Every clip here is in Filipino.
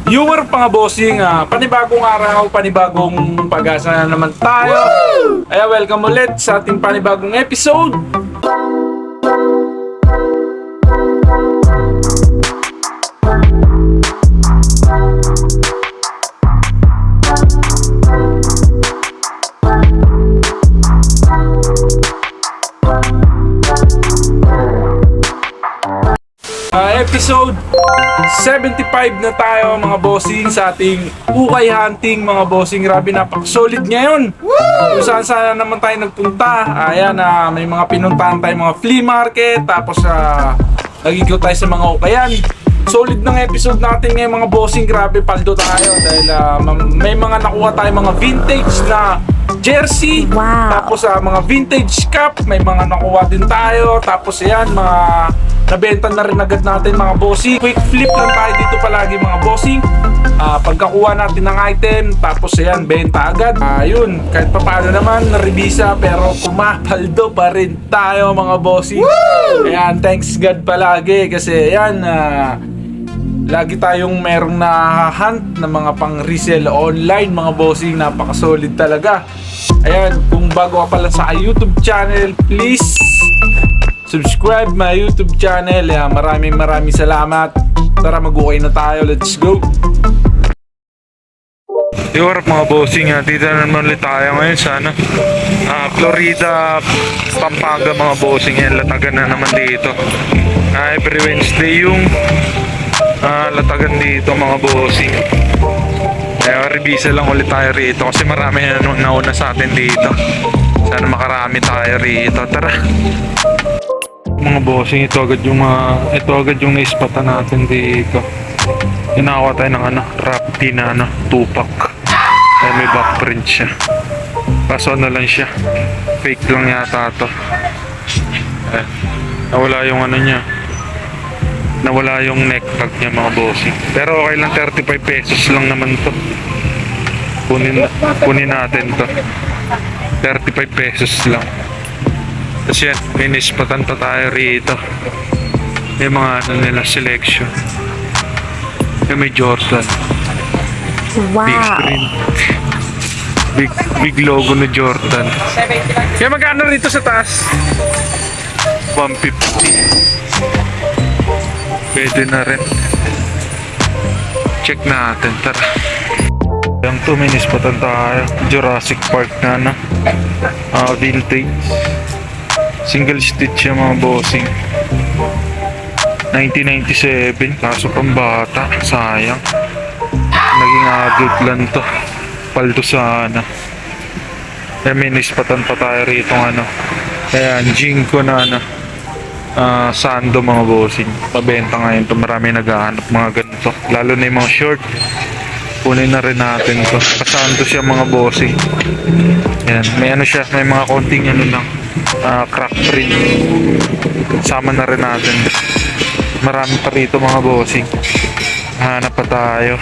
viewer mga bossing, panibagong araw, panibagong pag-asa na naman tayo. Ay, welcome ulit sa ating panibagong episode. Episode 75 na tayo mga bossing sa ating ukay hunting mga bossing. Grabe, napaka-solid ngayon. Kung saan naman tayo nagpunta. Ayan, may mga pinuntahan tayo mga flea market. Tapos nag-ikot tayo sa mga ukayan. Solid ng episode natin ngayon mga bossing. Grabe, paldo tayo dahil may mga nakuha tayo mga vintage na jersey. Wow. Tapos mga vintage cap, may mga nakuha din tayo. Tapos ayan, mga nabenta na rin agad natin mga bossing. Quick flip lang tayo dito palagi mga bossing. Pagkakuha natin ng item, tapos ayan, benta agad. Yun, kahit pa paano naman, naribisa pero pumapaldo pa rin tayo mga bossing. Ayan, thanks God palagi kasi ayan, lagi tayong merong na-hunt na mga pang-resell online mga bossing. Napaka-solid talaga. Ayan, kung bago ka pala sa YouTube channel, please subscribe my YouTube channel. Maraming salamat. Tara, mag-ukay na tayo. Let's go. Yorap mga bossing, dito na naman ulit tayo ngayon sa Florida, Pampanga mga bossing. Yan, latagan na naman dito. Every Wednesday yung latagan dito mga bossing. Kaya revisa lang ulit tayo rito kasi marami na nauna sa atin dito. Sana makarami tayo rito. Tara mga bossing, ito agad yung naispatan natin dito. Inawa tayo ng Rapti na tupak. Kaya may backprint siya. Kaso lang siya, fake lang yata to. Nawala yung niya, nawala yung neck tag niya mga bossing. Pero okay lang, 35 pesos lang naman to. Kunin natin to. 35 pesos lang. Kasi yan, may nispatan pa tayo rito. May mga nila selection. May Jordan. Wow. Big print. Big logo na Jordan. Kaya magkano rito sa taas? 150. Pwede na rin. Check natin, tara. Yung 2 minutes patan tayo. Jurassic Park na vintage. Single stitch yung mga bossing. 1997. Kaso pang bata. Sayang. Naging adult lang to. Paldo sana. May nispatan pa tayo rito Ayan, Jinko na Sando mga bossing. Pabenta ngayon to. Marami naghahanap mga ganito. Lalo na yung mga short. Kunin na rin natin to. Kasando siya mga bossing. Ayan, may siya. May mga konting lang. Crack print. Sama na rin natin. Marami pa rito mga bossing. Hanap pa tayo.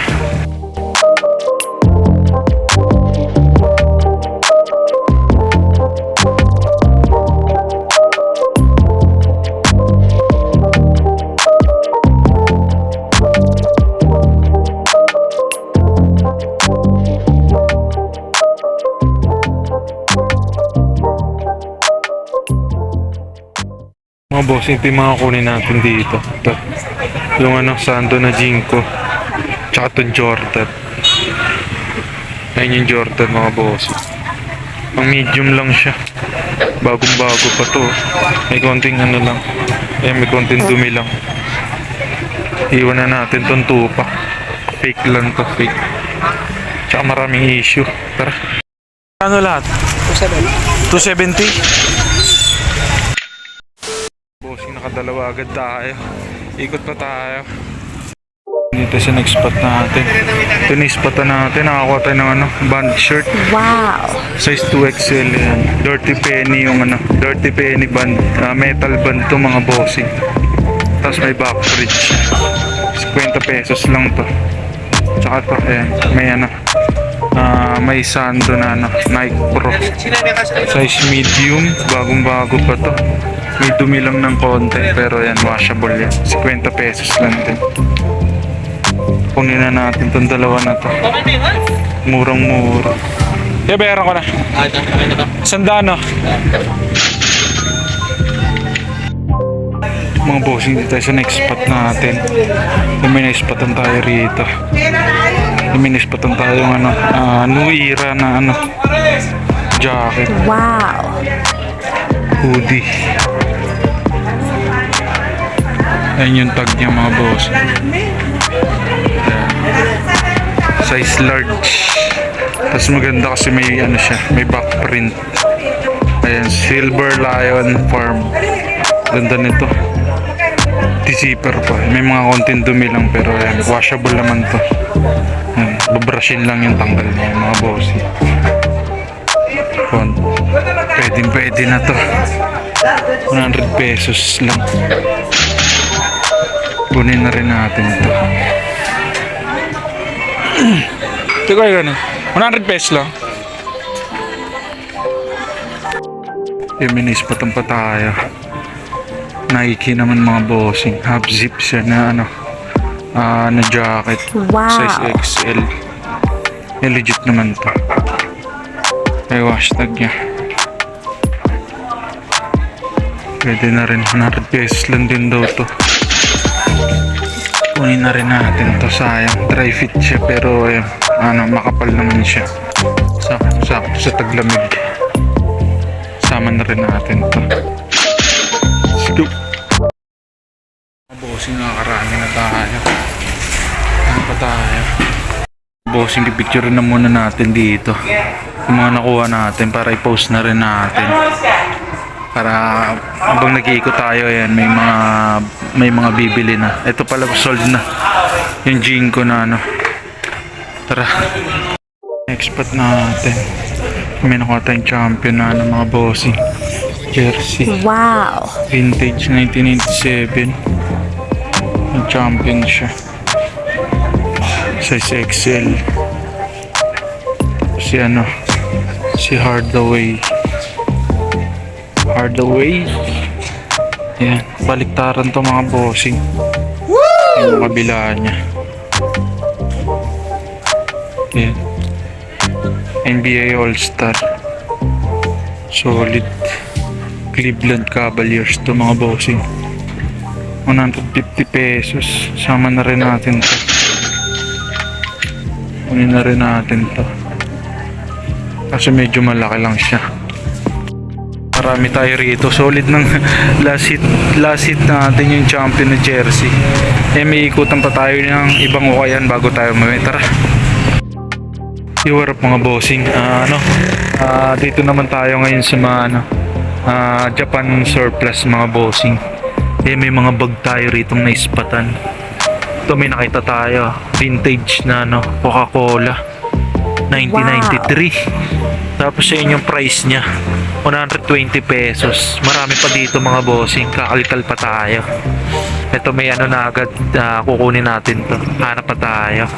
Mga bossing, ito yung mga kunin natin dito. Ito. Yung Sando na Jinko. Tsaka ito Jordan. Ayun yung Jordan mga bossing. Ang medium lang siya. Bagong bago pa to. May konting lang. Ayan, may konting dumi lang. Iwan na natin itong tupak. Fake lang to, fake. Tsaka maraming issue. Tara. Ano lahat? 270? Bossing, nakadalawa agad tayo. Ikot pa tayo. Dito siya nag-spot natin. Ito na-spotan natin. Nakakuha tayo ng band shirt. Wow. Size 2XL yan. Dirty Penny yung Dirty Penny band. Metal band to mga bossing. Tapos may back bridge. 50 pesos lang to. Tsaka to, may may Sando na Nike Pro. Size medium. Bagong bago pa to. May dumi lang ng konti pero yan, washable yan. 50 pesos lang din. Kunin na natin tong dalawa na to. Murang-mura. Kaya bayaran ko na. Sandaan, no? Mga bossing, dito tayo sa next spot natin. May next spotan tayo rito. May next spotan tayo yung New Era na jacket, Wow. hoodie. Ayun yung tag niya mga boss. Ayan. Size large. Tapos maganda kasi may siya, may back print. Ayan, Silver Lion Farm. Ganda nito. Zipper pa. May mga konting dumi lang pero ayan, washable naman to. Ayan, babrushin lang yung tanggal niya mga boss. Pwede na to. 100 pesos lang. Kunin na rin natin to. Ito kayo ganun. 100 pesos lang. Minis pa tayo. Nike naman mga bossing. Half zip siya na na jacket. Wow. Size XL. Legit naman to. May hashtag niya. Pwede na rin. 100 pesos lang din daw to. Kunin na rin natin to. Sayang. Dry fit siya pero makapal naman siya. Sakto sa taglamig. Sama na rin natin to. Let's go. Bossing, nakakarami na tayo. Ano pa tayo? Bossing, pipicture na muna natin dito. Yung mga nakuha natin para i-post na rin natin. Para habang nag-iikot tayo, yan, may mga bibili na. Ito pala sold na. Yung Jinko na Tara. Next spot natin. May nakuha tayong champion na mga bossing. Jersey. Wow. Vintage 1987. Yung champion siya. Size XL. Si Hardaway. Yan. Baliktaran to mga bossing. Yung kabila niya. Yan. NBA All-Star. Solid. Cleveland Cavaliers to mga bossing. 150 pesos. Sama na rin natin to. Kunin na rin natin to. Kasi medyo malaki lang siya. Marami tayo rito. Solid ng last hit natin yung champion na jersey. May ikutan pa tayo ng ibang ukayan bago tayo umuwi. Tara. What up mga bossing. Dito naman tayo ngayon sa mga Japan surplus mga bossing. May mga bag tayo rito na ispatan. Ito may nakita tayo. Vintage na Coca-Cola. 1993. Tapos yun yung price niya. 120 pesos. Marami pa dito mga bossing. Kakalikal pa tayo. Ito may na agad. Kukunin natin to. Hanap pa tayo.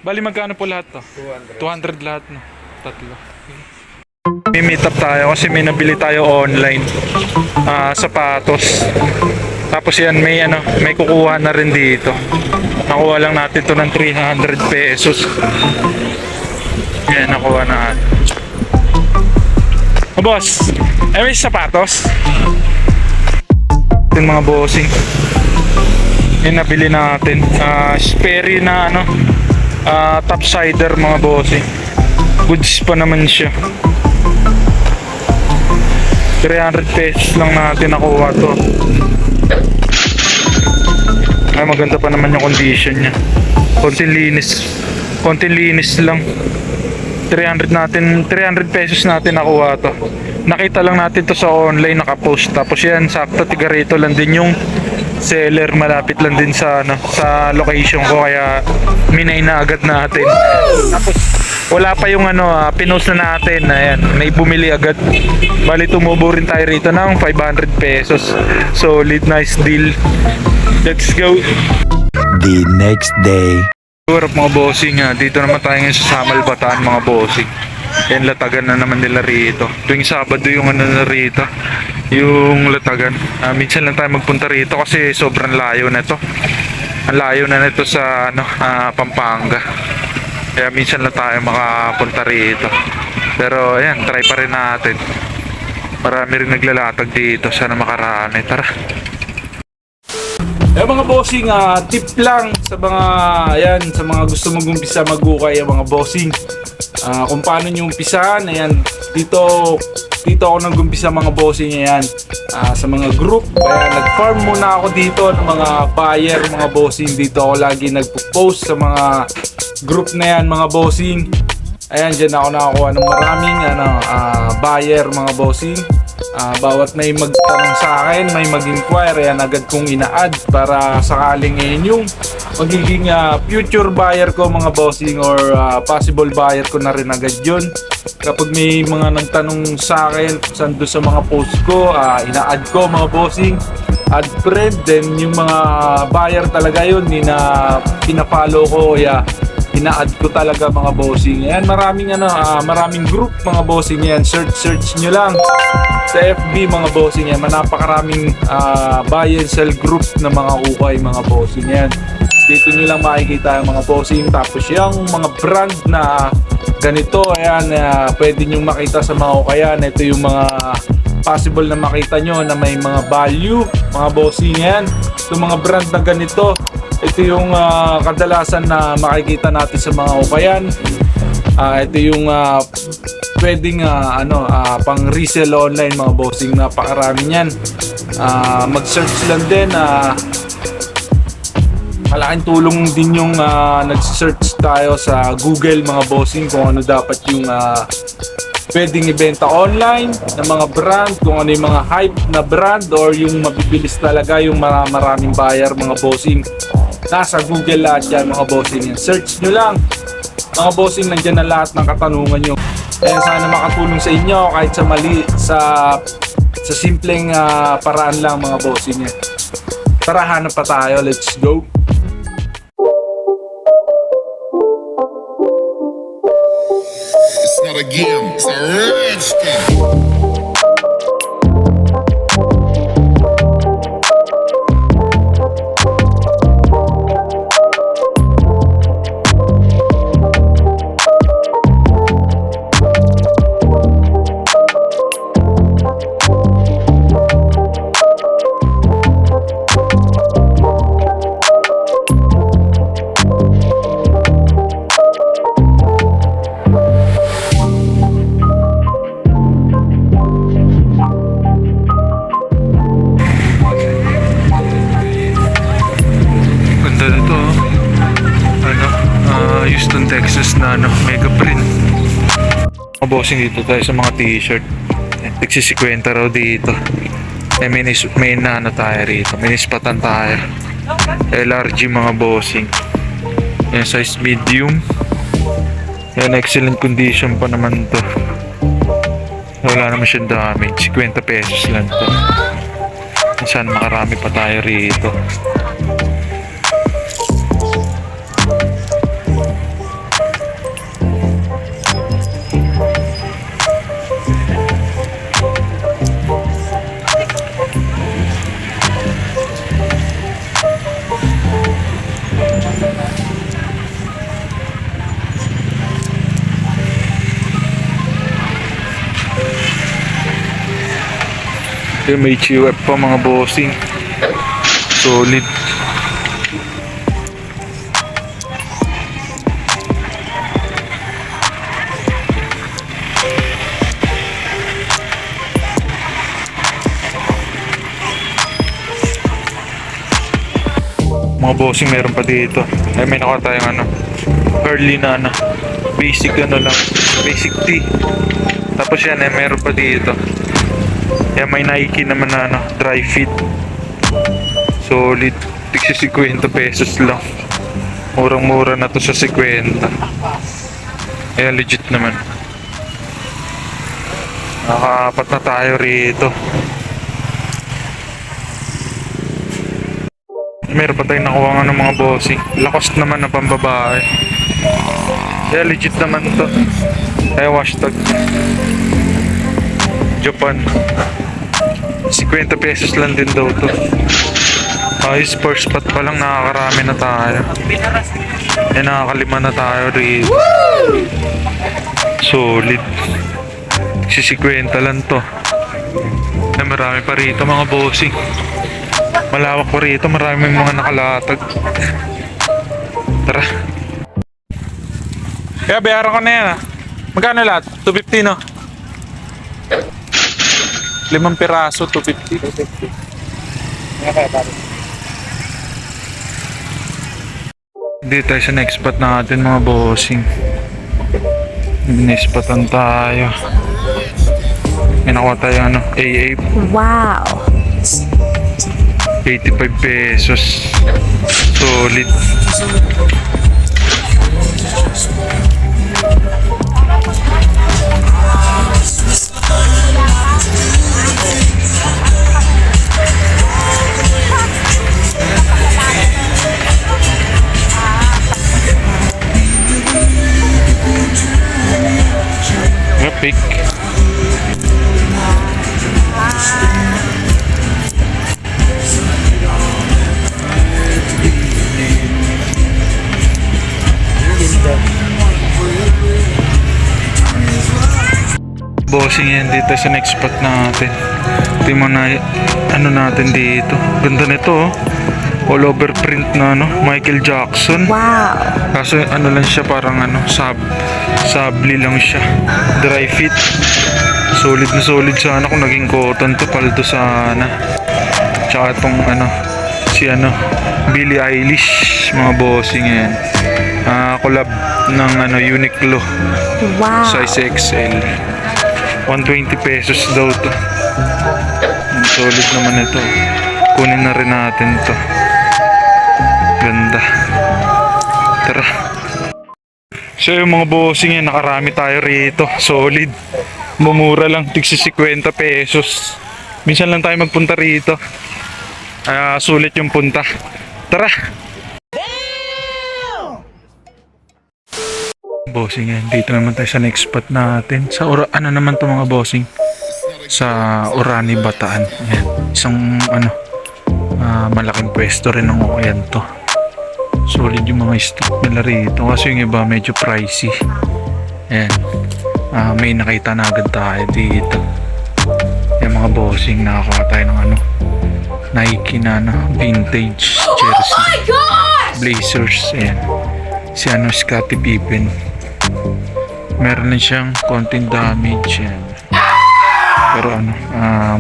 Bali magkano po lahat to? 200 lahat tatlo. May meet up tayo kasi may nabili tayo online. Sapatos. Tapos yan may kukuha na rin dito. Nakuha lang natin to ng 300 pesos. Yan, nakuha na. Boss, may sapatos. Yung mga bossing. Yan nabili natin. Sperry na topsider mga bossing. Goods pa naman siya. 300 pesos lang natin nakuha to. Ay, maganda pa naman yung condition niya. Konting linis lang. 300 pesos natin nakuha to. Nakita lang natin to sa online, nakapost. Tapos yan, sakto tiga rito lang din yung seller, malapit lang din sa sa location ko, kaya minay na agad natin. Tapos wala pa yung pinost na natin. Ayan, may bumili agad. Bali tumubo rin tayo rito ng 500 pesos. Solid, nice deal. Let's go. The next day. Warap mga bossing, dito naman tayo ngayon sa Samal Bataan mga bossing. Yan, latagan na naman nila rito. Tuwing Sabado yung na rito, yung latagan. Minsan lang tayo magpunta rito kasi sobrang layo na to. Ang layo na nito sa Pampanga. Kaya minsan lang tayo makapunta rito. Pero ayan, try pa rin natin. Marami rin naglalatag dito, sana makarami. Tara. Mga bossing, tip lang sa mga gusto mag-umpisa mag-ukay mga bossing. Kung paano nyo umpisahan, ayan, dito ako nag-umpisa mga bossing, ayan, sa mga group. Kaya nag-farm muna ako dito ng mga buyer mga bossing. Dito ako lagi nagpo-post sa mga group na yan mga bossing. Ayan, dyan ako nakakuha ng maraming buyer mga bossing. Bawat may magtanong sa akin, may mag-inquire, ayan, agad kong ina-add para sakaling yung magiging future buyer ko mga bossing, or possible buyer ko na rin agad yun. Kapag may mga nagtanong sa akin saan doon sa mga post ko, ina-add ko mga bossing, add friend. Then yung mga buyer talaga yun, pina-follow ko, ina-add ko talaga mga bossing. Ayan, maraming group mga bossing yan. Search nyo lang sa FB mga bossing yan. Napakaraming buy and sell group na mga ukay mga bossing yan. Dito nyo lang makikita yung mga bossing. Tapos yung mga brand na ganito, ayan, pwede nyo makita sa mga ukayan. Ito yung mga possible na makita nyo na may mga value mga bossing yan. Itong mga brand na ganito, ito yung kadalasan na makikita natin sa mga ukayan. Ito yung pwedeng pang resell online mga bossing. Napakarami niyan. Mag-search lang din. Malaking tulong din yung nag-search tayo sa Google mga bossing kung ano dapat yung pwedeng ibenta online ng mga brand, kung ano yung mga hype na brand or yung mabibilis talaga, yung maraming buyer mga bossing. Nasa Google lahat yan mga bossing. Search nyo lang mga bossing, nandyan na lahat ng katanungan nyo. Kaya sana makatulong sa inyo kahit sa mali, sa simpleng paraan lang mga bossing. Tara, hanap pa tayo, let's go. It's not a game, it's a rich thing. Houston, Texas na mega print. Mga bossing, dito tayo sa mga t-shirt. Nagsisikwenta raw dito. May tayo rito. May nispatan tayo. LRG mga bossing. Yan, size medium. Yan, excellent condition pa naman to. Wala naman siyang damage. 50 pesos lang to. Saan makarami pa tayo rito. May chiwep pa mga bossing. Solid. Mga bossing, meron pa dito. May nakuha tayong early na basic lang, basic tee. Tapos yan, meron pa dito. Yan, may Nike naman na dry fit. Solid. Tigsi 50 pesos lang. Murang-mura na to sa 50. Kaya legit naman. Nakaapat na tayo rito. Meron pa tayong nakuha nga ng mga bossing. Lacoste naman na pambabae. Kaya legit naman to. Kaya hashtag Japan. 50 pesos lang din daw to. Ayos, first spot pa lang nakakarami na tayo. Nakakalima na tayo rito. Solid. 50 lang to. Marami pa rito mga bossing. Malawak pa rito, maraming mga nakalatag. Tara. Kaya bayaran ko na yan. Magkano lahat? 250 no? 5 piraso, 250. Dito tayo sa next spot natin mga bossing. Binispatan tayo. May nakuha tayo AA. Wow. 85 pesos. Solid. Epic. Bossing yan dito sa next spot natin. Ito yung mga natin dito. Ganda nito oh. All over print na Michael Jackson. Wow. Kaso lang siya parang sabli lang siya. Dry fit. Solid na solid sana kung naging cotton to, paldo sana. Tsaka itong si Billie Eilish mga bossing yan. Collab ng Uniqlo. Wow. Size XL. 120 pesos daw to. Solid naman ito. Kunin na rin natin to. Ganda. Tara. So yung mga bossing yan, nakarami tayo rito. Solid. Mumura lang, tigsi 50 pesos. Minsan lang tayo magpunta rito. Sulit yung punta. Tara. Bossing yan, dito naman tayo sa next spot natin. Sa naman to mga bossing? Sa Orani, Bataan. Yan. Isang malaking pwesto rin ng yan to. Solid yung mga stock nila rito. Kasi yung iba medyo pricey. Yan. May nakita na agad tayo dito. Yan mga bossing, nakakuha tayo ng Nike na vintage jersey. Oh my gosh! Blazers. Ayan. Si Scottie Pippen. Meron lang siyang konting damage. Yan. Pero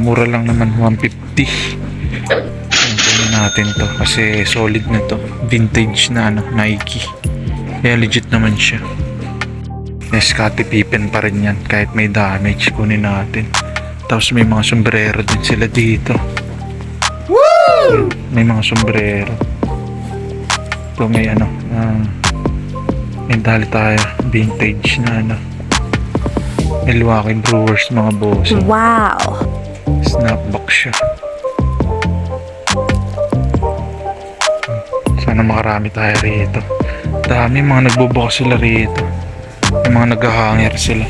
mura lang naman, 150. Kunin natin to kasi solid na to. Vintage na Nike. Kaya legit naman siya. Scottie Pippen pa rin yan kahit may damage. Kunin natin. Tapos may mga sombrero din sila dito. Woo! May mga sombrero. Ito may may dali tayo vintage na Milwaukee Brewers mga boss. Wow. Snapback siya. Sana makarami tayo rito. Dami mga nagbubukas sila rito. May mga nag-hanger sila.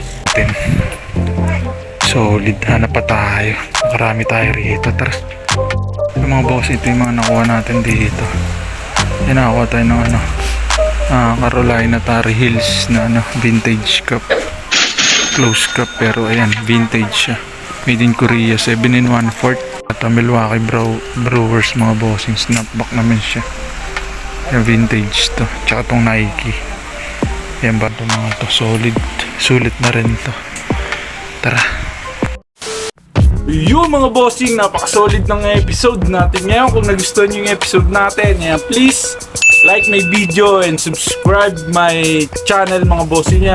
Solid, hanap pa tayo. Makarami tayo rito. Tara. Yung mga boss, ito yung mga nakuha natin dito. Yan, nakakuha tayo ng Carolina Tar Heels na vintage cup. Close cup pero ayan, vintage siya. Made in Korea, 7 1/4. At Milwaukee Brewers mga bossing. Snapback naman siya. Yung vintage to. Tsaka tong Nike. Yan ba ito mga to, solid. Sulit na rin to. Tara. Yung mga bossing, napaka-solid ng episode natin ngayon. Kung nagustuhan nyo yung episode natin, please like my video and subscribe my channel mga bossing.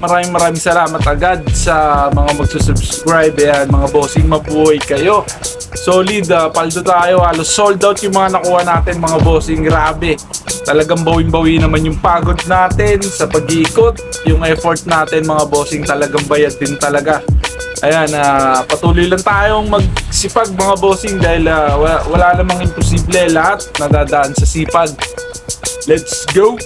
Maraming salamat agad sa mga magsusubscribe. Mga bossing, mabuhay kayo. Solid, paldo tayo. Halos sold out yung mga nakuha natin mga bossing. Grabe. Talagang bawing-bawi naman yung pagod natin sa pag-iikot. Yung effort natin mga bossing talagang bayad din talaga. Ayan, patuloy lang tayong magsipag mga bossing dahil wala namang imposible, lahat nadadaan sa sipag. Let's go!